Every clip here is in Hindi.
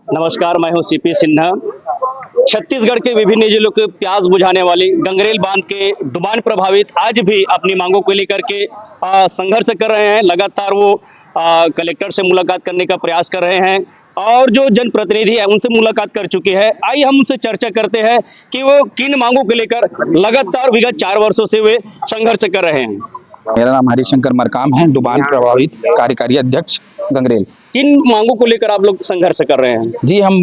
नमस्कार, मैं हूं सीपी सिन्हा। छत्तीसगढ़ के विभिन्न जिलों के प्यास बुझाने वाली गंगरेल बांध के डुबान प्रभावित आज भी अपनी मांगों को लेकर के संघर्ष कर रहे हैं। लगातार वो कलेक्टर से मुलाकात करने का प्रयास कर रहे हैं और जो जनप्रतिनिधि है उनसे मुलाकात कर चुके हैं। आइए हम उनसे चर्चा करते हैं कि वो किन मांगों को लेकर लगातार विगत 4 वर्षों से वे संघर्ष कर रहे हैं। मेरा नाम हरिशंकर मरकाम है, डुबान प्रभावित कार्यकारी अध्यक्ष गंगरेल। किन मांगों को लेकर आप लोग संघर्ष कर रहे हैं? जी, हम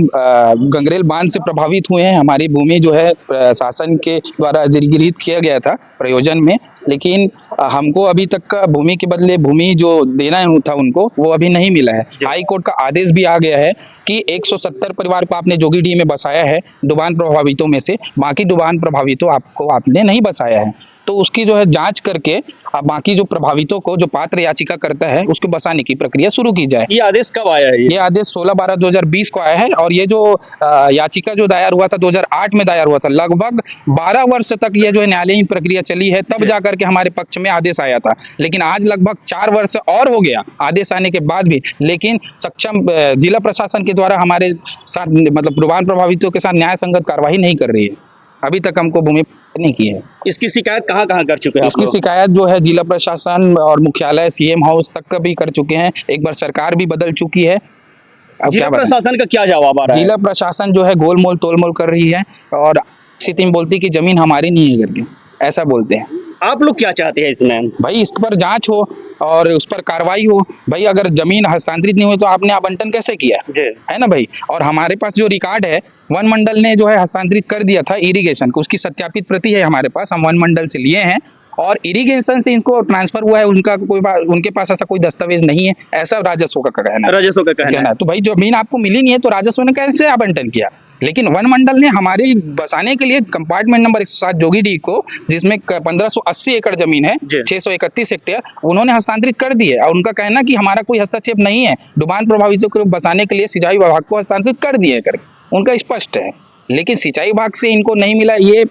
गंगरेल बांध से प्रभावित हुए हैं। हमारी भूमि जो है शासन के द्वारा अधिग्रहित किया गया था प्रयोजन में, लेकिन हमको अभी तक का भूमि के बदले भूमि जो देना था उनको वो अभी नहीं मिला है। हाई कोर्ट का आदेश भी आ गया है कि 170 परिवार को आपने जोगीडीह में बसाया है डुबान प्रभावितों में से, बाकी डुबान प्रभावितों आपने नहीं बसाया है। तो उसकी जो है जांच करके बाकी जो प्रभावितों को जो पात्र याचिका करता है उसको बसाने की प्रक्रिया शुरू की जाए। ये आदेश कब आया है? ये आदेश 16/12/2020 को आया है और ये जो याचिका जो दायर हुआ था 2008 में दायर हुआ था। लगभग 12 वर्ष तक ये जो है न्यायालयीन प्रक्रिया चली है, तब जाकर के हमारे पक्ष में आदेश आया था। लेकिन आज लगभग 4 वर्ष और हो गया आदेश आने के बाद भी, लेकिन सक्षम जिला प्रशासन के द्वारा हमारे साथ मतलब डुबान प्रभावितों के साथ न्याय संगत कार्रवाई नहीं कर रही है। अभी तक हमको भूमि नहीं की है। इसकी शिकायत कहाँ कहाँ कर चुके हैं? इसकी शिकायत जो है जिला प्रशासन और मुख्यालय सीएम हाउस तक का भी कर चुके हैं। एक बार सरकार भी बदल चुकी है। अब जिला प्रशासन का क्या जवाब आ रहा है? जिला प्रशासन जो है गोलमोल तोलमोल कर रही है और स्थिति में बोलती कि जमीन हमारी नहीं है करके, ऐसा बोलते हैं। आप लोग क्या चाहते हैं इसमें? भाई इस पर जांच हो और उस पर कार्रवाई हो। भाई अगर जमीन हस्तांतरित नहीं हुई तो आपने आवंटन कैसे किया है ना भाई? और हमारे पास जो रिकॉर्ड है, वन मंडल ने जो है हस्तांतरित कर दिया था इरिगेशन को, उसकी सत्यापित प्रति है हमारे पास, हम वन मंडल से लिए हैं और इरिगेशन से इनको ट्रांसफर हुआ है। उनका उनके पास ऐसा कोई दस्तावेज नहीं है, ऐसा राजस्व का कहना है। राजस्व का कहना है। तो भाई जमीन आपको मिली नहीं है तो राजस्व ने कैसे आवंटन किया? लेकिन वन मंडल ने हमारे बसाने के लिए कंपार्टमेंट नंबर 107 जोगीडीह को, जिसमें 1580 एकड़ जमीन है, 631 हेक्टेयर, उन्होंने हस्तांतरित कर दी है। और उनका कहना कि हमारा कोई हस्तक्षेप नहीं है, डुबान प्रभावितों को बसाने के लिए सिंचाई विभाग को हस्तांतरित कर दिए करके उनका स्पष्ट है। लेकिन सिंचाई विभाग से इनको नहीं मिला, ये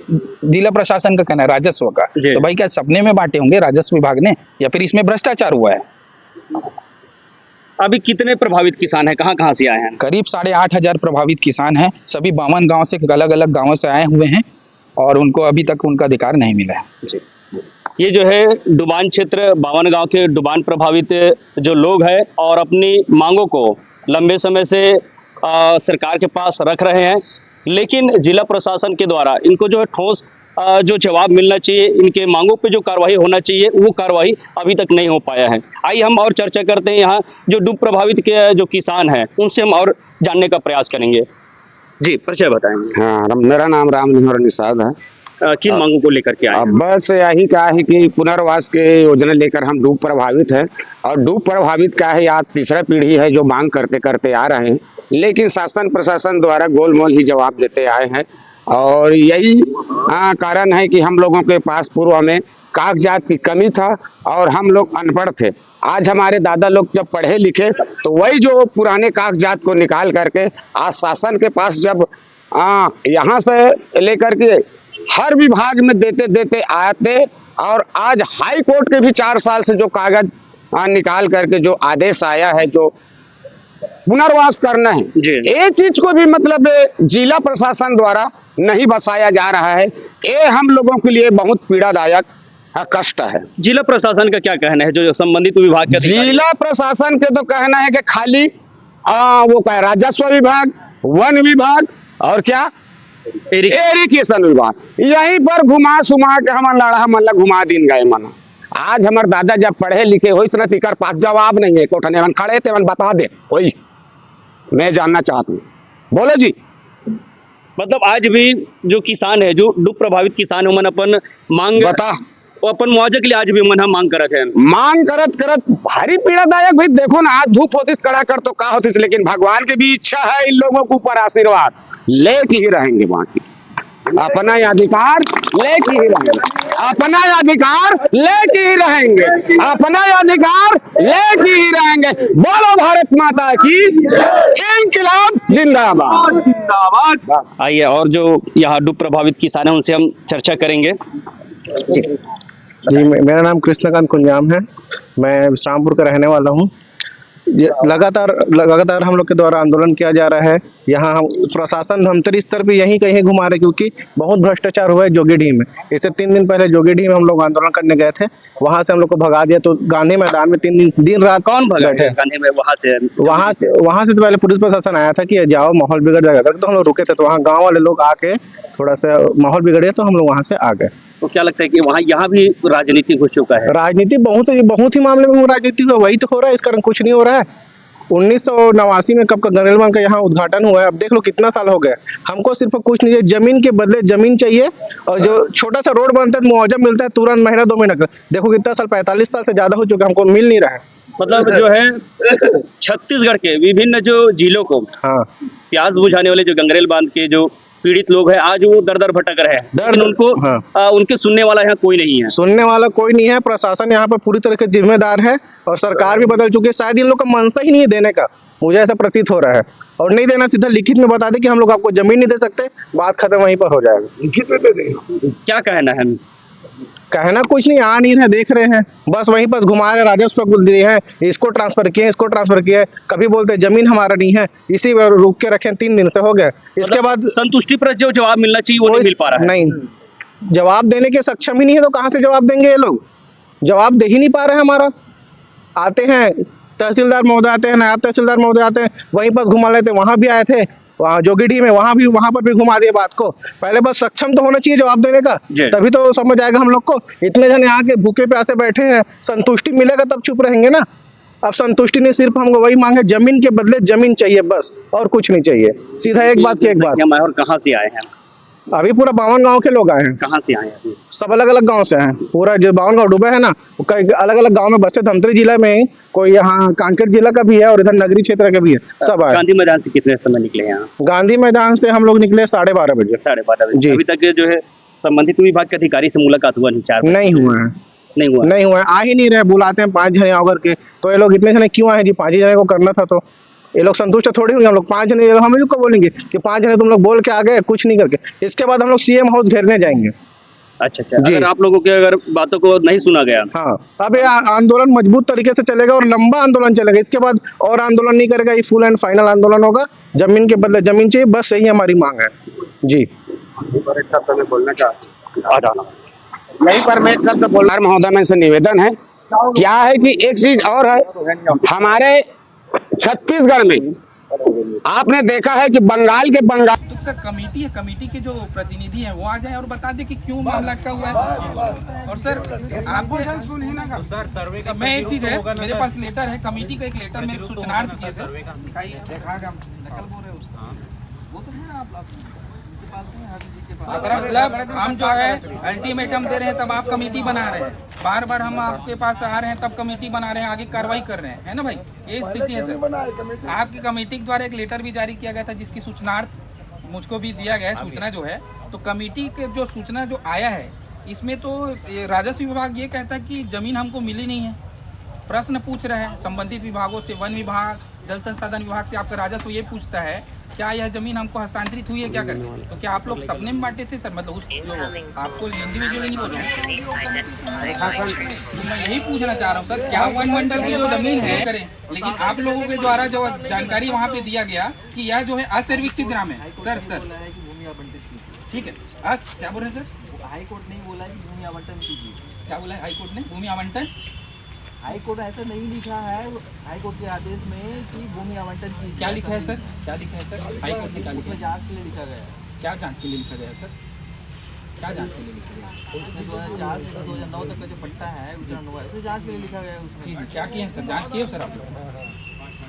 जिला प्रशासन का कहना है, राजस्व का। तो भाई क्या सपने में बांटे होंगे राजस्व विभाग ने, या फिर इसमें भ्रष्टाचार हुआ है? अभी कितने प्रभावित किसान हैं, कहाँ कहाँ से आए हैं? करीब 8,500 प्रभावित किसान हैं। सभी 52 गांव से, अलग अलग गांवों से आए हुए हैं और उनको अभी तक उनका अधिकार नहीं मिला है। ये जो है डुबान क्षेत्र 52 गांव के डुबान प्रभावित जो लोग हैं और अपनी मांगों को लंबे समय से सरकार के पास रख रहे हैं, लेकिन जिला प्रशासन के द्वारा इनको जो है ठोस जो जवाब मिलना चाहिए, इनके मांगों पे जो कार्रवाई होना चाहिए वो कार्रवाई अभी तक नहीं हो पाया है। आइए हम और चर्चा करते हैं। यहाँ जो डूब प्रभावित के जो किसान हैं उनसे हम और जानने का प्रयास करेंगे। जी, परिचय बताएंगे। हाँ, मेरा नाम रामनिवार निषाद है। किन मांगों को लेकर के आए हैं? बस यही कहा है कि पुनर्वास के योजना लेकर हम डूब प्रभावित है और डूब प्रभावित का है आज तीसरा पीढ़ी है जो मांग करते करते आ रहे हैं, लेकिन शासन प्रशासन द्वारा गोलमोल ही जवाब देते आए हैं। और यही कारण है कि हम लोगों के पास पूर्व में कागजात की कमी था और हम लोग अनपढ़ थे। आज हमारे दादा लोग जब पढ़े लिखे तो वही जो पुराने कागजात को निकाल करके आज शासन के पास जब यहाँ से लेकर के हर विभाग में देते देते आते, और आज हाई कोर्ट के भी 4 साल से जो कागज निकाल करके जो आदेश आया है जो पुनर्वास करना है, ये चीज को भी मतलब जिला प्रशासन द्वारा नहीं बसाया जा रहा है। ये हम लोगों के लिए बहुत पीड़ादायक कष्ट है। जिला प्रशासन का क्या कहना है? जो संबंधित विभाग के जिला प्रशासन के तो कहना है कि खाली वो क्या राजस्व विभाग, वन विभाग और क्या इरिगेशन विभाग, यहीं पर घुमा सुमा के हम लड़ा मतलब घुमा दिन गए मना। आज हमारे दादा जब पढ़े लिखे हो इस तिकर पास जवाब नहीं है, कोठने मन खड़े थे मन बता दे वही मैं जानना चाहता हूँ। बोलो जी। मतलब आज भी जो किसान है, जो डूब प्रभावित किसान है, मन अपन मांग बता अपन मुआवजे के लिए आज भी मन हम मांग करत है। मांग करत करत भारी पीड़ादायक भाई। देखो ना, आज धूप होती कड़ा कर तो का होती, लेकिन भगवान की भी इच्छा है इन लोगों के ऊपर आशीर्वाद लेके ही रहेंगे। बाकी अपना अधिकार लेके ही रहेंगे, अपना अधिकार लेके ही रहेंगे, अपना अधिकार लेके ही रहेंगे। बोलो भारत माता की इंकलाब जिंदाबाद जिंदाबाद। आइए और जो यहाँ डूब प्रभावित किसान है उनसे हम चर्चा करेंगे। जी, मेरा नाम कृष्णकांत कुंजाम है। मैं विश्रामपुर का रहने वाला हूँ। लगातार हम लोग के द्वारा आंदोलन किया जा रहा है। यहाँ हम प्रशासन धमतरी स्तर पे यहीं कहीं घुमा रहे, क्योंकि बहुत भ्रष्टाचार हुआ है जोगीडीह में। इससे 3 दिन पहले जोगीडीह में हम लोग आंदोलन करने गए थे, वहां से हम लोग को भगा दिया। तो गांधी मैदान में 3 दिन रात कौन भगा बैठे। गांधी में वहां से तो पहले पुलिस प्रशासन आया था कि जाओ, माहौल बिगड़ जाएगा, तो हम लोग रुके थे। तो वहाँ गाँव वाले लोग आके थोड़ा सा माहौल बिगड़ गया, तो हम लोग वहां से आ गए। तो क्या लगता है कि वहाँ यहाँ भी राजनीति हो चुका है? राजनीति बहुत ही मामले में राजनीति हुआ, वही तो हो रहा है। इस कारण कुछ नहीं हो रहा है। 1989 में कब का गंगरेल बांध का यहाँ उद्घाटन हुआ है, अब देख लो कितना साल हो गया। हमको सिर्फ कुछ नहीं चाहिए, जमीन के बदले जमीन चाहिए। और जो छोटा सा रोड बनता है, मुआवजा मिलता है तुरंत, महीना 2 महीना का। देखो कितना साल, 45 साल से ज्यादा हो चुका, हमको मिल नहीं रहा है। मतलब जो है छत्तीसगढ़ के विभिन्न जो जिलों को हाँ, प्यास बुझाने वाले जो गंगरेल बांध के जो पीड़ित लोग हैं, आज वो दर दर भटक रहे हैं, लेकिन उनको हाँ। उनके सुनने वाला यहाँ कोई नहीं है। सुनने वाला कोई नहीं है। प्रशासन यहाँ पर पूरी तरह से जिम्मेदार है, और सरकार भी बदल चुकी है। शायद इन लोग का मनसा ही नहीं है देने का, मुझे ऐसा प्रतीत हो रहा है। और नहीं देना, सीधा लिखित में बता दे कि हम लोग आपको जमीन नहीं दे सकते, बात खत्म, वहीं पर हो जाएगा। क्या कहना है? कहना कुछ नहीं, आ नहीं रहे, देख रहे हैं, बस वहीं पर घुमा रहे, राजस्व दिए हैं, इसको ट्रांसफर किए, इसको ट्रांसफर किया है। कभी बोलते जमीन हमारा नहीं है, इसी में रुक के रखे 3 दिन से हो गए। इसके बाद संतुष्टि पर जो जवाब मिलना चाहिए वो नहीं मिल पा रहा है। नहीं, जवाब देने के सक्षम ही नहीं है, तो कहाँ से जवाब देंगे ये लोग? जवाब दे ही नहीं पा रहे हैं हमारा। आते हैं तहसीलदार महोदय, आते हैं नायब तहसीलदार महोदय, आते हैं, वहीं पर घुमा लेते। वहां भी आए थे, वहाँ जोगीडीह में, वहां पर भी घुमा दिए बात को। पहले बस सक्षम तो होना चाहिए जवाब देने का, तभी तो समझ आएगा हम लोग को। इतने जने आके भूखे प्यासे बैठे हैं, संतुष्टि मिलेगा तब चुप रहेंगे ना। अब संतुष्टि नहीं, सिर्फ हमको वही मांगे, जमीन के बदले जमीन चाहिए, बस, और कुछ नहीं चाहिए। सीधा एक बात की एक बात। और कहाँ से आए हैं? अभी पूरा 52 गांव के लोग आए हैं। कहाँ से आए हैं? सब अलग अलग गांव से हैं। पूरा जो 52 गांव डूबे है ना, कई अलग अलग गांव में बसे। धमतरी जिला में कोई, यहाँ कांकेर जिला का भी है, और इधर नगरी क्षेत्र का भी है, सब आए। गांधी मैदान से कितने समय निकले यहाँ? गांधी मैदान से हम लोग निकले 12:30 बजे। 12:30 बजे जी। अभी तक जो है संबंधित विभाग के अधिकारी से मुलाकात हुआ नहीं? 4 नहीं हुआ है, नहीं हुआ है, आ ही नहीं रहे। बुलाते हैं 5 जने आकर के, तो ये लोग इतने जने क्यों आए जी? 5 ही जने को करना था, तो ये लोग संतुष्ट थोड़ी हुए। हम लोग 5 जने, हम लोग को बोलेंगे कि 5 जने तुम लोग बोल के आ गए, कुछ नहीं करके। इसके बाद हम लोग सीएम हाउस घेरने जाएंगे। अच्छा, अगर आप लोगों के अगर बातों को नहीं सुना गया, हाँ, अब ये आंदोलन मजबूत तरीके से चलेगा, और लंबा आंदोलन चलेगा। इसके बाद और आंदोलन नहीं करेगा, ये फुल एंड फाइनल आंदोलन होगा। जमीन के बदले जमीन चाहिए, बस यही हमारी मांग है जी। बोलना यही पर मैं एक शब्द बोलना महोदय में से निवेदन है। क्या है कि एक चीज और है, हमारे छत्तीसगढ़ में आपने देखा है कि बंगाल तो सर कमेटी है, कमेटी के जो प्रतिनिधि हैं वो आ जाए और बता दे कि क्यों मामला अटका हुआ है। और सर आपको सर सर्वे का मैं एक चीज है, मेरे पास लेटर है, कमेटी का एक लेटर मेरे सूचनार्थ किए थे। मतलब हम जो है अल्टीमेटम दे रहे हैं, तब आप कमेटी बना रहे हैं। बार बार हम आपके पास आ रहे हैं, तब कमेटी बना रहे हैं, आगे कार्रवाई कर रहे हैं, है ना भाई? ये स्थिति है सर। आपकी कमेटी के द्वारा एक लेटर भी जारी किया गया था, जिसकी सूचनार्थ मुझको भी दिया गया है, सूचना जो है। तो कमेटी के जो सूचना जो आया है, इसमें तो राजस्व विभाग ये कहता है कि जमीन हमको मिली नहीं है। प्रश्न पूछ रहे हैं संबंधित विभागों से, वन विभाग, जल संसाधन विभाग से आपका राजस्व ये पूछता है क्या यह जमीन हमको हस्तांतरित हुई है, क्या करके? तो क्या आप लोग सपने में बांटे थे सर? मतलब उस जो आपको इंडिविजुअली नहीं बोल रहा हूँ, मैं यही पूछना चाह रहा हूँ सर, क्या वन मंडल की जो जमीन है करें, लेकिन आप लोगों के द्वारा जो जानकारी वहाँ पे दिया गया कि यह जो है असर्विकसित ग्राम है। सर ठीक है, क्या बोल रहे हैं सर? हाईकोर्ट नहीं बोला कि भूमि आवंटन कीजिए। क्या बोला है हाईकोर्ट ने? भूमि आवंटन हाईकोर्ट ऐसा नहीं लिखा है हाईकोर्ट के आदेश में कि भूमि आवंटन कीजिए। क्या लिखा है सर? क्या लिखा है सर? हाईकोर्ट ने क्या लिखा है? जांच के लिए लिखा गया है। क्या जांच के लिए लिखा गया है सर? क्या जांच के लिए लिखा गया है? उसमें 2004 से 2009 तक का जो पट्टा है वितरण हुआ है, उसे जांच के लिए लिखा गया है उसमें। जी क्या किए हैं सर? जांच किए हो सर आप लोग?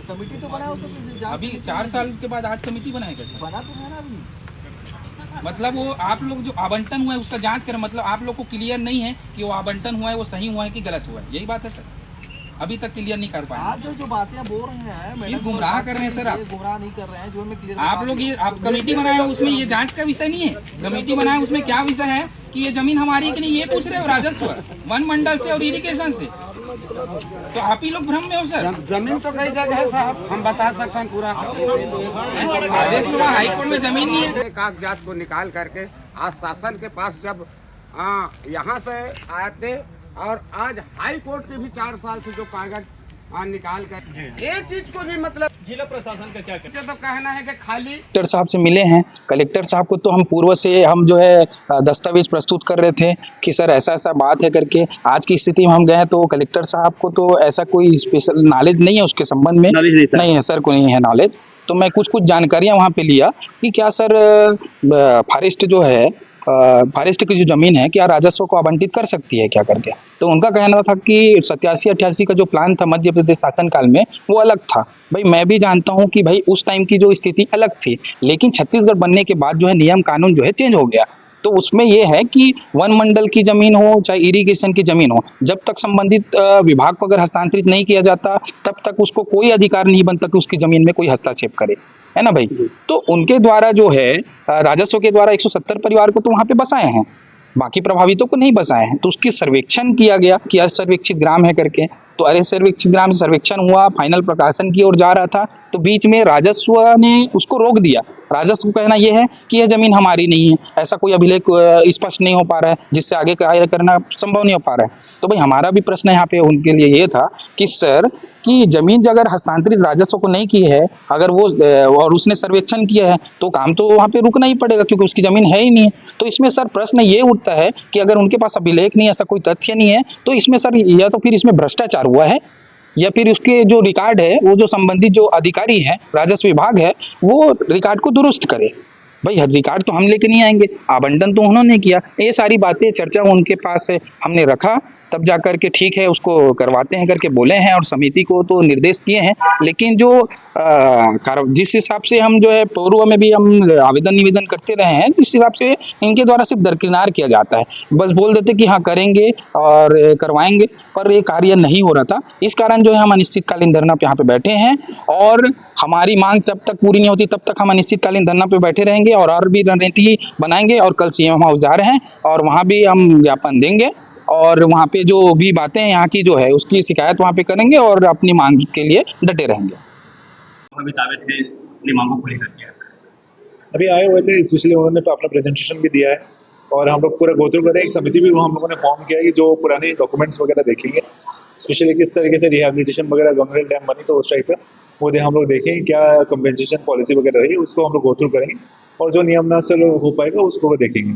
कमेटी तो बना उसमें अभी 4 साल के बाद आज कमेटी बनाएगा सर? बना तो है ना अभी। मतलब वो आप लोग जो आवंटन हुआ है उसका जांच करें, मतलब आप लोग को क्लियर नहीं है कि वो आवंटन हुआ है वो सही हुआ है कि गलत हुआ है, यही बात है सर? अभी तक क्लियर नहीं कर पाए आप जो बातें बोल रहे हैं, ये गुमराह कर रहे हैं सर। आप गुमराह नहीं कर रहे हैं, जो मैं क्लियर आप लोग ये आप कमेटी बनाए हो उसमें ये जांच का विषय नहीं है। कमेटी बनाए उसमें क्या विषय है कि ये जमीन हमारी कि नहीं, ये पूछ रहे हो राजस्व, वन मंडल से और इरिगेशन से। तो आप ही लोग भ्रम में हो सर। जमीन तो कई जगह है साहब, हम बता सकते हैं पूरा। आदेश में हाईकोर्ट में जमीन नहीं है। कागजात को निकाल करके आज शासन के पास जब यहाँ से आए थे, और आज हाई कोर्ट के भी 4 साल से जो कागज हाँ निकाल कर ये चीज को भी मतलब जिला प्रशासन का क्या कहना तो कहना है कि खाली कलेक्टर साहब से मिले हैं। कलेक्टर साहब को तो हम पूर्व से हम जो है दस्तावेज प्रस्तुत कर रहे थे कि सर ऐसा ऐसा बात है करके। आज की स्थिति में हम गए तो कलेक्टर साहब को तो ऐसा कोई स्पेशल नॉलेज नहीं है उसके संबंध में, Knowledge नहीं था। नहीं है सर को नहीं है नॉलेज। तो मैं कुछ जानकारियां वहाँ पे लिया कि क्या सर फॉरेस्ट जो है फॉरेस्ट की जो जमीन है क्या राजस्व को आवंटित कर सकती है क्या करके। तो उनका कहना था कि 87-88 का जो प्लान था मध्य प्रदेश शासन काल में वो अलग था। भाई मैं भी जानता हूँ कि भाई उस टाइम की जो स्थिति अलग थी, लेकिन छत्तीसगढ़ बनने के बाद जो है नियम कानून जो है चेंज हो गया। तो उसमें ये है कि वन मंडल की जमीन हो चाहे इरिगेशन की जमीन हो, जब तक संबंधित विभाग को अगर हस्तांतरित नहीं किया जाता तब तक उसको कोई अधिकार नहीं बनता कि उसकी जमीन में कोई हस्तक्षेप करे, है ना भाई। तो उनके द्वारा जो है राजस्व के द्वारा 170 परिवार को तो वहां पे बसाए हैं, बाकी प्रभावितों को नहीं बसाए हैं। तो उसकी सर्वेक्षण किया गया कि असर्वेक्षित ग्राम है करके। तो अरे सर्वेक्षित ग्राम सर्वेक्षण हुआ, फाइनल प्रकाशन की ओर जा रहा था, तो बीच में राजस्व ने उसको रोक दिया। राजस्व का कहना यह है कि यह जमीन हमारी नहीं है, ऐसा कोई अभिलेख स्पष्ट नहीं हो पा रहा है जिससे आगे कार्य करना संभव नहीं हो पा रहा है। तो भाई हमारा भी प्रश्न यहाँ पे उनके लिए ये था कि सर कि जमीन जो अगर हस्तांतरित राजस्व को नहीं की है, अगर वो और उसने सर्वेक्षण किया है तो काम तो वहाँ पे रुकना ही पड़ेगा क्योंकि उसकी जमीन है ही नहीं है। तो इसमें सर प्रश्न ये उठता है कि अगर उनके पास अभिलेख नहीं है, ऐसा कोई तथ्य नहीं है, तो इसमें सर या तो फिर इसमें भ्रष्टाचार हुआ है या फिर उसके जो रिकॉर्ड है वो जो संबंधित जो अधिकारी है राजस्व विभाग है वो रिकॉर्ड को दुरुस्त करे। भाई हर रिकॉर्ड तो हम लेके नहीं आएंगे, आवंटन तो उन्होंने किया। ये सारी बातें चर्चा उनके पास है, हमने रखा, तब जा करके ठीक है उसको करवाते हैं करके बोले हैं और समिति को तो निर्देश किए हैं। लेकिन जो जिस हिसाब से हम जो है पूर्व में भी हम आवेदन निवेदन करते रहे हैं, जिस हिसाब से इनके द्वारा सिर्फ दरकिनार किया जाता है, बस बोल देते कि हाँ करेंगे और करवाएंगे, पर ये कार्य नहीं हो रहा था। इस कारण जो है हम अनिश्चितकालीन धरना पे यहाँ पे बैठे हैं और हमारी मांग जब तक पूरी नहीं होती तब तक हम अनिश्चितकालीन धरना पे बैठे रहेंगे और भी रणनीति बनाएंगे। और कल सीएम हाउस जा रहे हैं और वहाँ भी हम ज्ञापन देंगे और वहाँ पे जो भी बातें यहाँ की जो है उसकी शिकायत वहाँ पे करेंगे और अपनी मांग के लिए डटे रहेंगे। प्रभावित आए थे अपनी मांगों को लेकर के? अभी आए हुए थे, स्पेशली उन्होंने अपना प्रेजेंटेशन भी दिया है और हम लोग पूरा गो थ्रू करें। एक समिति भी हम लोगों ने फॉर्म किया है कि जो पुराने डॉक्यूमेंट्स वगैरह देखेंगे, स्पेशली किस तरीके से रिहेबिलिटेशन वगैरह गंगरेल डैम बनी तो उस टाइप का वो हम लोग देखेंगे, क्या कंपेंसेशन पॉलिसी वगैरह रही उसको हम लोग गो थ्रू करेंगे और जो नियम से हो पाएगा उसको वो देखेंगे।